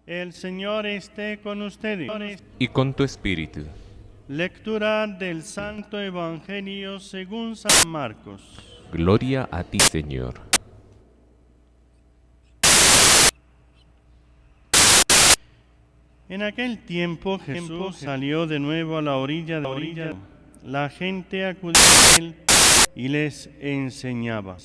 El Señor esté con ustedes. Y con tu espíritu. Lectura del Santo Evangelio según San Marcos. Gloria a ti, Señor. En aquel tiempo Jesús salió de nuevo a la orilla de la gente acudía a él y les enseñaba.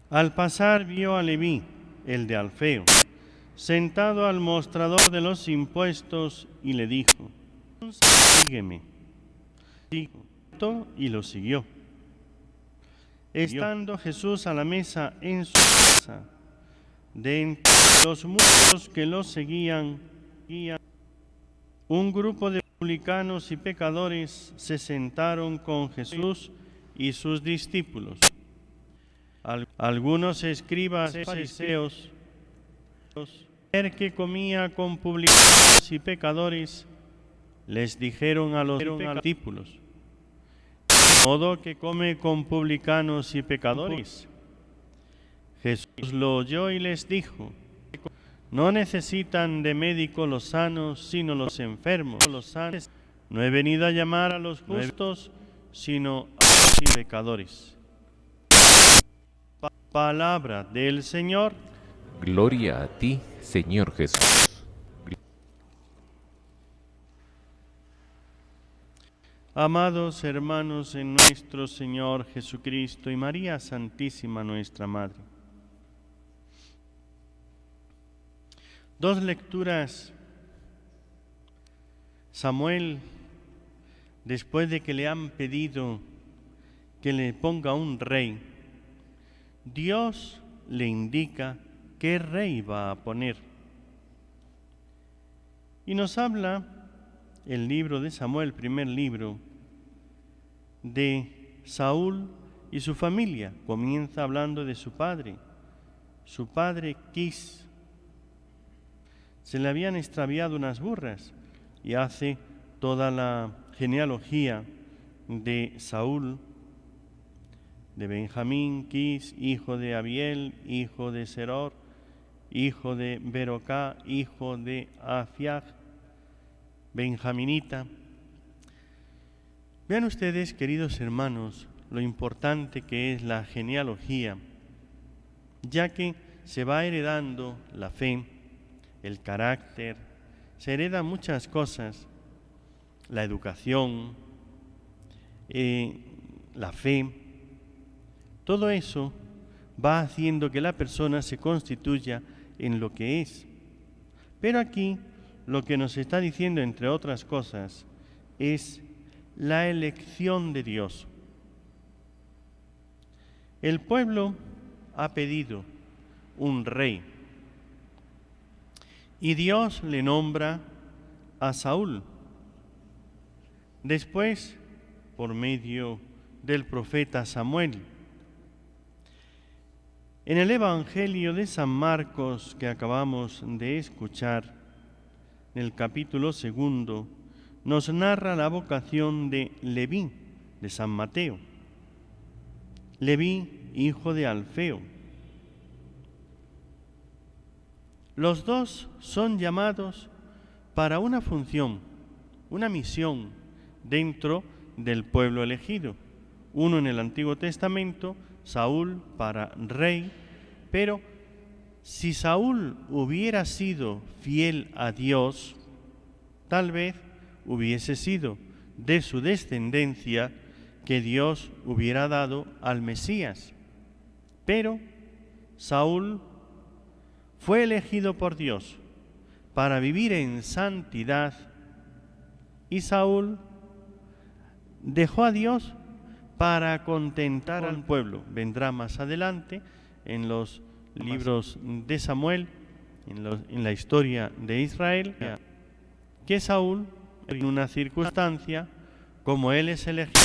Al pasar vio a Leví, el de Alfeo, sentado al mostrador de los impuestos, y le dijo: sígueme. Y lo siguió. Estando Jesús a la mesa en su casa, de entre los muchos que lo seguían, un grupo de publicanos y pecadores se sentaron con Jesús y sus discípulos. Algunos escribas y fariseos, ver que comía con publicanos y pecadores, les dijeron a los discípulos: ¿de modo que come con publicanos y pecadores? Jesús lo oyó y les dijo: no necesitan de médico los sanos, sino los enfermos. No he venido a llamar a los justos, sino a los pecadores. Palabra del Señor. Gloria a ti, Señor Jesús. Amados hermanos en nuestro Señor Jesucristo y María Santísima nuestra Madre, dos lecturas. Samuel, después de que le han pedido que le ponga un rey, Dios le indica qué rey va a poner. Y nos habla el libro de Samuel, primer libro, de Saúl y su familia. Comienza hablando de su padre. Su padre Quis. Se le habían extraviado unas burras y hace toda la genealogía de Saúl, de Benjamín, Quis, hijo de Abiel, hijo de Seror, hijo de Berocá, hijo de Afiag, benjaminita. Vean ustedes, queridos hermanos, lo importante que es la genealogía, ya que se va heredando la fe, el carácter, se heredan muchas cosas, la educación, la fe. Todo eso va haciendo que la persona se constituya en lo que es. Pero aquí lo que nos está diciendo, entre otras cosas, es la elección de Dios. El pueblo ha pedido un rey y Dios le nombra a Saúl. Después, por medio del profeta Samuel. En el Evangelio de San Marcos que acabamos de escuchar, en el capítulo 2, nos narra la vocación de Leví, de San Mateo. Leví, hijo de Alfeo. Los dos son llamados para una función, una misión dentro del pueblo elegido. Uno en el Antiguo Testamento, Saúl para rey, pero si Saúl hubiera sido fiel a Dios, tal vez hubiese sido de su descendencia que Dios hubiera dado al Mesías. Pero Saúl fue elegido por Dios para vivir en santidad y Saúl dejó a Dios para contentar al pueblo. Vendrá más adelante en los libros de Samuel, en la historia de Israel, que Saúl, en una circunstancia, como él es elegido,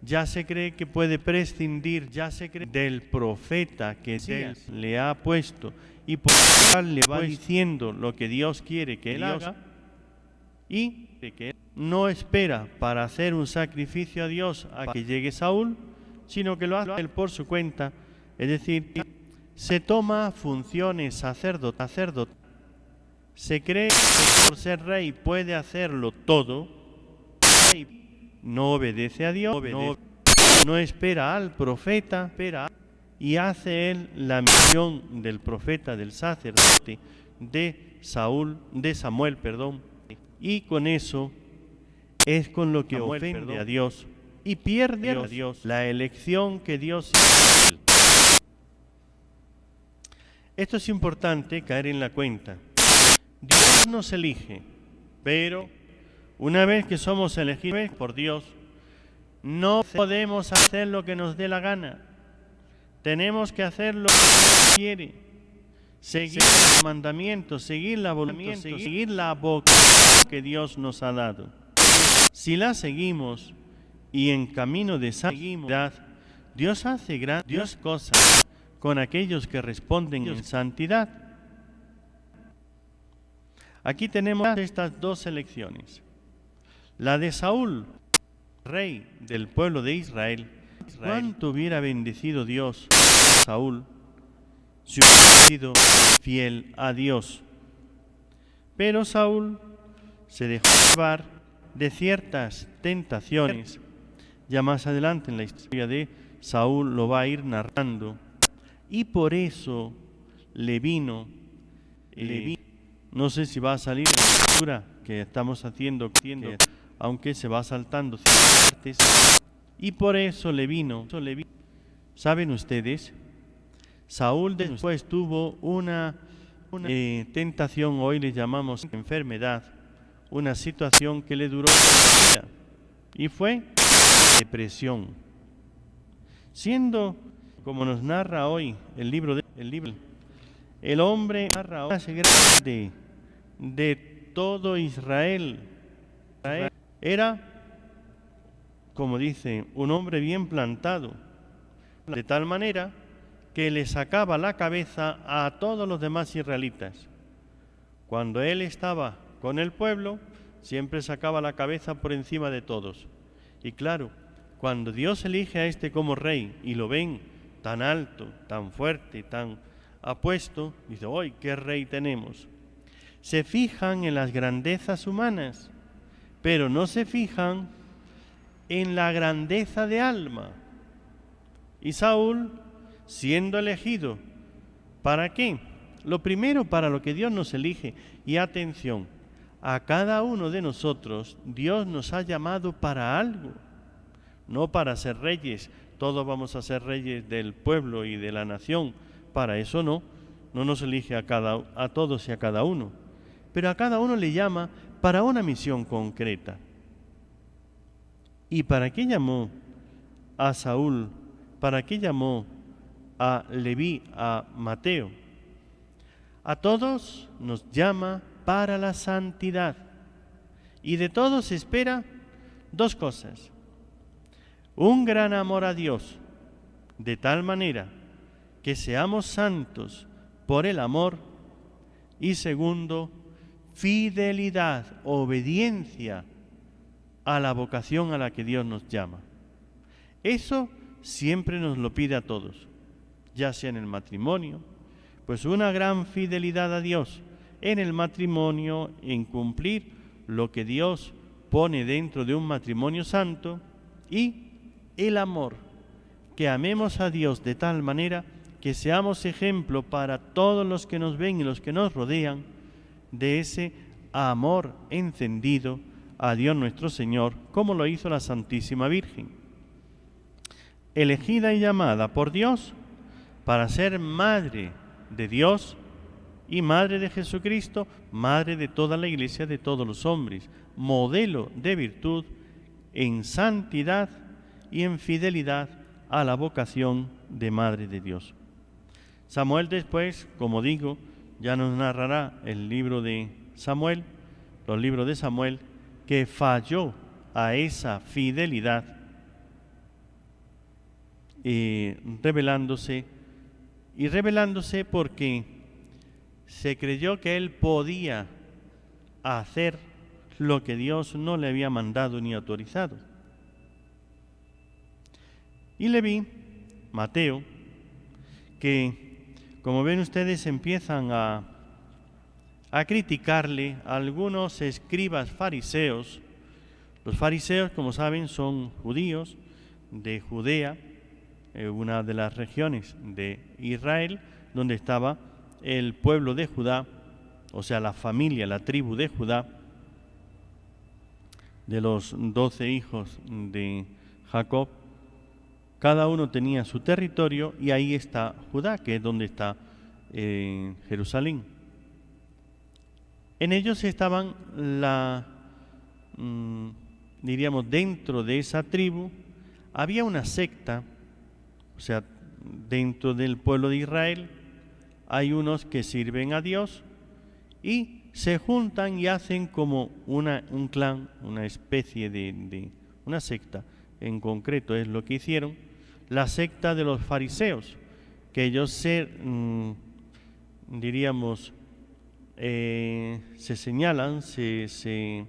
ya se cree que puede prescindir del profeta que Dios le ha puesto y por lo cual le va diciendo lo que Dios quiere que él haga, y que no espera para hacer un sacrificio a Dios a que llegue Saúl, sino que lo hace él por su cuenta, es decir, se toma funciones sacerdotales, se cree que por ser rey puede hacerlo todo, no obedece a Dios, no espera al profeta, y hace él la misión del profeta, del sacerdote, de Samuel, y con eso es con lo que ofende a Dios y pierde a Dios la elección que Dios hizo. Esto es importante caer en la cuenta. Dios nos elige, pero una vez que somos elegidos por Dios, no podemos hacer lo que nos dé la gana. Tenemos que hacer lo que Dios quiere. Seguir los mandamientos, seguir la voluntad, seguir la vocación que Dios nos ha dado. Si la seguimos y en camino de santidad, Dios hace grandes cosas con aquellos que responden en santidad. Aquí tenemos estas dos elecciones. La de Saúl, rey del pueblo de Israel. ¿Cuánto hubiera bendecido Dios a Saúl si hubiera sido fiel a Dios? Pero Saúl se dejó llevar de ciertas tentaciones. Ya más adelante en la historia de Saúl lo va a ir narrando. Y por eso le vino, no sé si va a salir en la lectura que estamos haciendo, aunque se va saltando ciertas partes, y por eso le vino. ¿Saben ustedes? Saúl después tuvo una tentación, hoy le llamamos enfermedad, una situación que le duró una vida, y fue depresión. Siendo, como nos narra hoy el libro, el hombre más grande de todo Israel, era, como dice, un hombre bien plantado, de tal manera que le sacaba la cabeza a todos los demás israelitas. Cuando él estaba con el pueblo, siempre sacaba la cabeza por encima de todos. Y claro, cuando Dios elige a este como rey y lo ven tan alto, tan fuerte, tan apuesto, dice, ¡ay, qué rey tenemos! Se fijan en las grandezas humanas, pero no se fijan en la grandeza de alma. Y Saúl, siendo elegido, ¿para qué? Lo primero, para lo que Dios nos elige. Y atención, a cada uno de nosotros Dios nos ha llamado para algo, no para ser reyes. Todos vamos a ser reyes del pueblo y de la nación. Para eso no nos elige a todos y a cada uno. Pero a cada uno le llama para una misión concreta. ¿Y para qué llamó a Saúl? ¿Para qué llamó a Leví, a Mateo? A todos nos llama para la santidad. Y de todos se espera dos cosas. Un gran amor a Dios, de tal manera que seamos santos por el amor. Y segundo, fidelidad, obediencia a la vocación a la que Dios nos llama. Eso siempre nos lo pide a todos, ya sea en el matrimonio, pues una gran fidelidad a Dios en el matrimonio, en cumplir lo que Dios pone dentro de un matrimonio santo, y el amor, que amemos a Dios de tal manera que seamos ejemplo para todos los que nos ven y los que nos rodean de ese amor encendido a Dios nuestro Señor, como lo hizo la Santísima Virgen, elegida y llamada por Dios para ser madre de Dios y madre de Jesucristo, madre de toda la Iglesia, de todos los hombres, modelo de virtud en santidad y en fidelidad a la vocación de madre de Dios. Samuel después, como digo, ya nos narrará el libro de Samuel, los libros de Samuel, que falló a esa fidelidad, rebelándose porque se creyó que él podía hacer lo que Dios no le había mandado ni autorizado. Y Leví, Mateo, que como ven ustedes, empiezan a criticarle a algunos escribas fariseos. Los fariseos, como saben, son judíos de Judea, una de las regiones de Israel, donde estaba el pueblo de Judá, o sea, la familia, la tribu de Judá, de los 12 hijos de Jacob. Cada uno tenía su territorio y ahí está Judá, que es donde está Jerusalén. En ellos estaban diríamos, dentro de esa tribu había una secta, o sea, dentro del pueblo de Israel hay unos que sirven a Dios y se juntan y hacen como un clan, una especie de una secta. En concreto es lo que hicieron, la secta de los fariseos, que ellos se señalan, se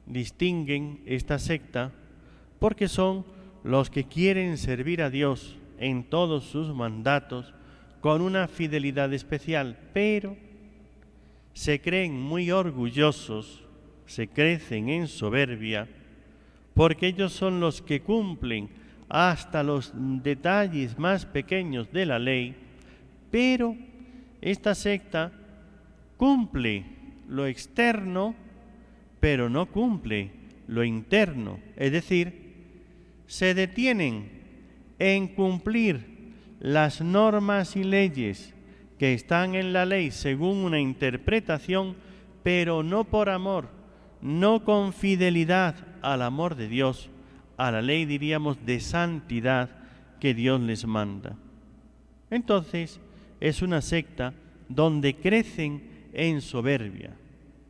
distinguen esta secta porque son los que quieren servir a Dios en todos sus mandatos con una fidelidad especial, pero se creen muy orgullosos, se crecen en soberbia, porque ellos son los que cumplen hasta los detalles más pequeños de la ley, pero esta secta cumple lo externo, pero no cumple lo interno, es decir, se detienen en cumplir las normas y leyes que están en la ley según una interpretación, pero no por amor, no con fidelidad al amor de Dios, a la ley, diríamos, de santidad que Dios les manda. Entonces, es una secta donde crecen en soberbia.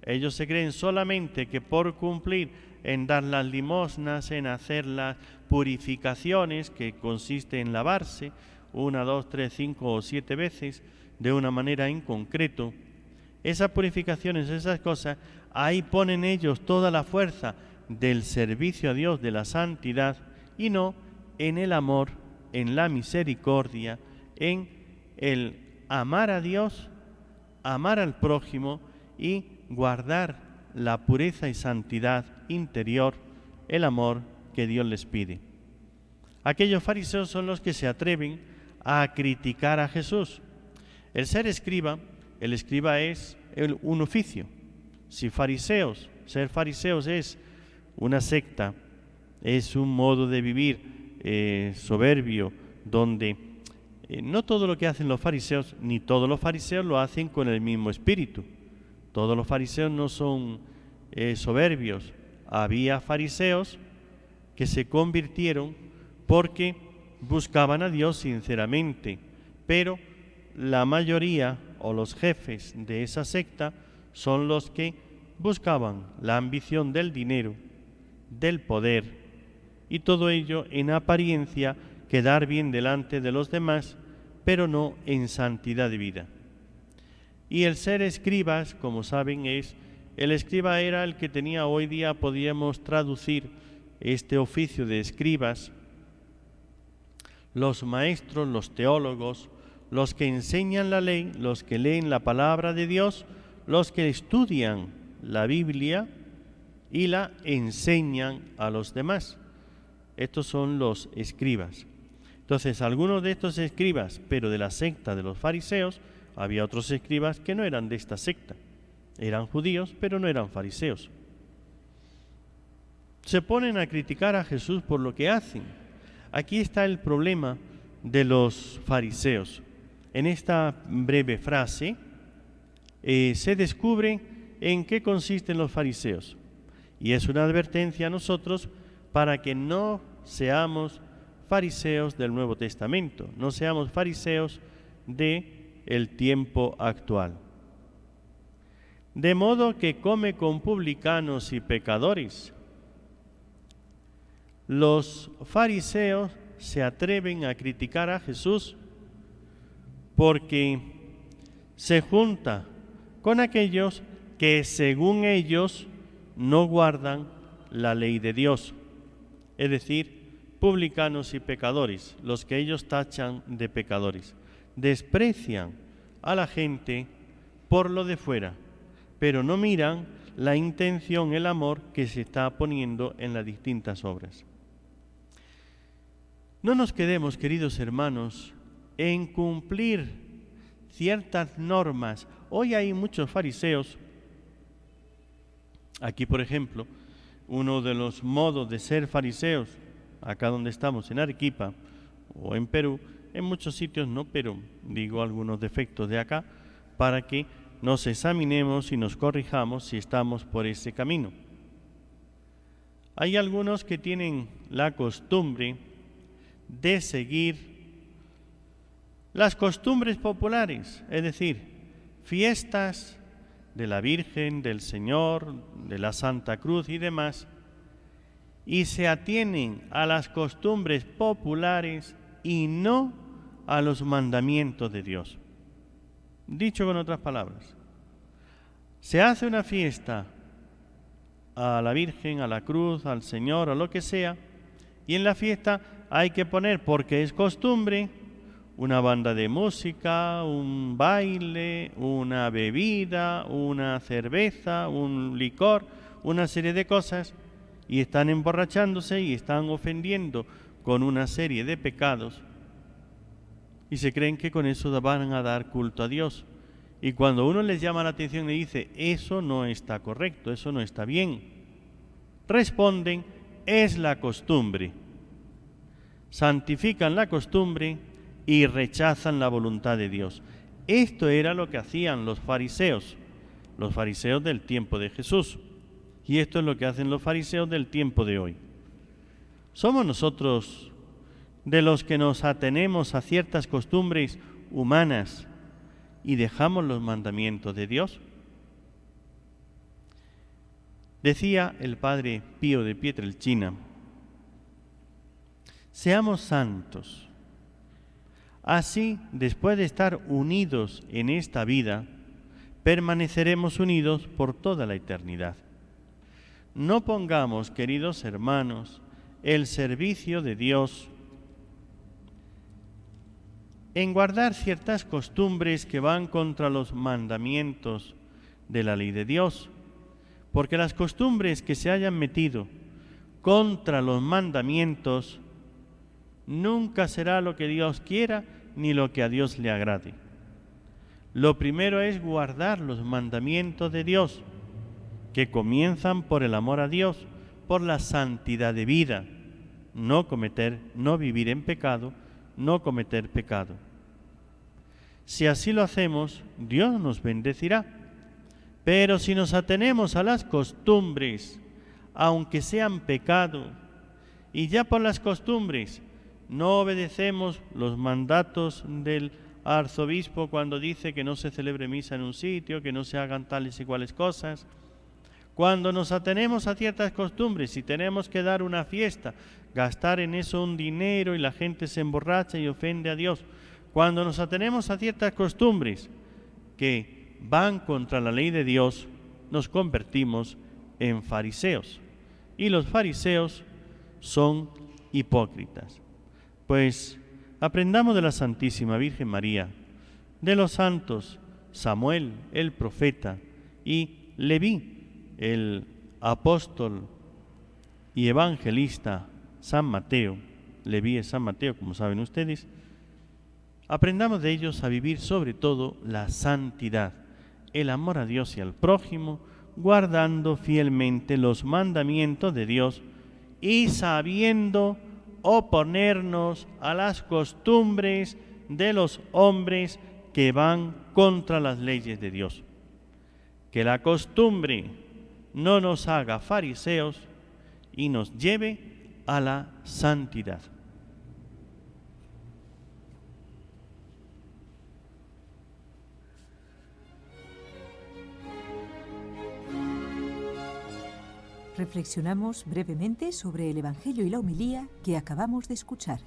Ellos se creen solamente que por cumplir en dar las limosnas, en hacer las purificaciones, que consiste en lavarse 1, 2, 3, 5 o 7 veces de una manera en concreto, esas purificaciones, esas cosas, ahí ponen ellos toda la fuerza del servicio a Dios, de la santidad, y no en el amor, en la misericordia, en el amar a Dios, amar al prójimo y guardar la pureza y santidad interior, el amor que Dios les pide. Aquellos fariseos son los que se atreven a criticar a Jesús. El ser escriba, el escriba es un oficio. Si ser fariseos es una secta, es un modo de vivir soberbio, donde no todo lo que hacen los fariseos, ni todos los fariseos lo hacen con el mismo espíritu. Todos los fariseos no son soberbios. Había fariseos que se convirtieron porque buscaban a Dios sinceramente, pero la mayoría o los jefes de esa secta son los que buscaban la ambición del dinero, del poder, y todo ello en apariencia quedar bien delante de los demás, pero no en santidad de vida. Y el ser escribas, como saben, el escriba era el que tenía hoy día, podíamos traducir este oficio de escribas, los maestros, los teólogos, los que enseñan la ley, los que leen la palabra de Dios, los que estudian la Biblia y la enseñan a los demás. Estos son los escribas. Entonces, algunos de estos escribas, pero de la secta de los fariseos, había otros escribas que no eran de esta secta. Eran judíos, pero no eran fariseos. Se ponen a criticar a Jesús por lo que hacen. Aquí está el problema de los fariseos. En esta breve frase se descubre en qué consisten los fariseos. Y es una advertencia a nosotros para que no seamos fariseos del Nuevo Testamento, no seamos fariseos del tiempo actual. De modo que come con publicanos y pecadores. Los fariseos se atreven a criticar a Jesús porque se junta con aquellos que según ellos no guardan la ley de Dios, es decir, publicanos y pecadores, los que ellos tachan de pecadores. desprecian a la gente por lo de fuera, pero no miran la intención, el amor que se está poniendo en las distintas obras. No nos quedemos, queridos hermanos, en cumplir ciertas normas. Hoy hay muchos fariseos. Aquí, por ejemplo, uno de los modos de ser fariseos, acá donde estamos, en Arequipa o en Perú, en muchos sitios no, pero digo algunos defectos de acá, para que nos examinemos y nos corrijamos si estamos por ese camino. Hay algunos que tienen la costumbre de seguir las costumbres populares, es decir, fiestas de la Virgen, del Señor, de la Santa Cruz y demás, y se atienen a las costumbres populares y no a los mandamientos de Dios. Dicho con otras palabras, se hace una fiesta a la Virgen, a la Cruz, al Señor, a lo que sea, y en la fiesta hay que poner, porque es costumbre, una banda de música, un baile, una bebida, una cerveza, un licor, una serie de cosas, y están emborrachándose y están ofendiendo con una serie de pecados, y se creen que con eso van a dar culto a Dios. Y cuando uno les llama la atención y dice, eso no está correcto, eso no está bien, responden, es la costumbre. Santifican la costumbre y rechazan la voluntad de Dios. Esto era lo que hacían los fariseos del tiempo de Jesús. Y esto es lo que hacen los fariseos del tiempo de hoy. ¿Somos nosotros de los que nos atenemos a ciertas costumbres humanas y dejamos los mandamientos de Dios? Decía el padre Pío de Pietrelcina, seamos santos. Así, después de estar unidos en esta vida, permaneceremos unidos por toda la eternidad. No pongamos, queridos hermanos, el servicio de Dios en guardar ciertas costumbres que van contra los mandamientos de la ley de Dios, porque las costumbres que se hayan metido contra los mandamientos nunca será lo que Dios quiera ni lo que a Dios le agrade. Lo primero es guardar los mandamientos de Dios, que comienzan por el amor a Dios, por la santidad de vida, no vivir en pecado, no cometer pecado. Si así lo hacemos, Dios nos bendecirá. Pero si nos atenemos a las costumbres, aunque sean pecado, y ya por las costumbres no obedecemos los mandatos del arzobispo cuando dice que no se celebre misa en un sitio, que no se hagan tales y cuales cosas, cuando nos atenemos a ciertas costumbres, si tenemos que dar una fiesta, gastar en eso un dinero y la gente se emborracha y ofende a Dios, cuando nos atenemos a ciertas costumbres que van contra la ley de Dios, nos convertimos en fariseos. Y los fariseos son hipócritas. Pues aprendamos de la Santísima Virgen María, de los santos Samuel, el profeta, y Leví, el apóstol y evangelista San Mateo. Leví es San Mateo, como saben ustedes. Aprendamos de ellos a vivir sobre todo la santidad, el amor a Dios y al prójimo, guardando fielmente los mandamientos de Dios y sabiendo oponernos a las costumbres de los hombres que van contra las leyes de Dios. Que la costumbre no nos haga fariseos y nos lleve a la santidad. Reflexionamos brevemente sobre el Evangelio y la homilía que acabamos de escuchar.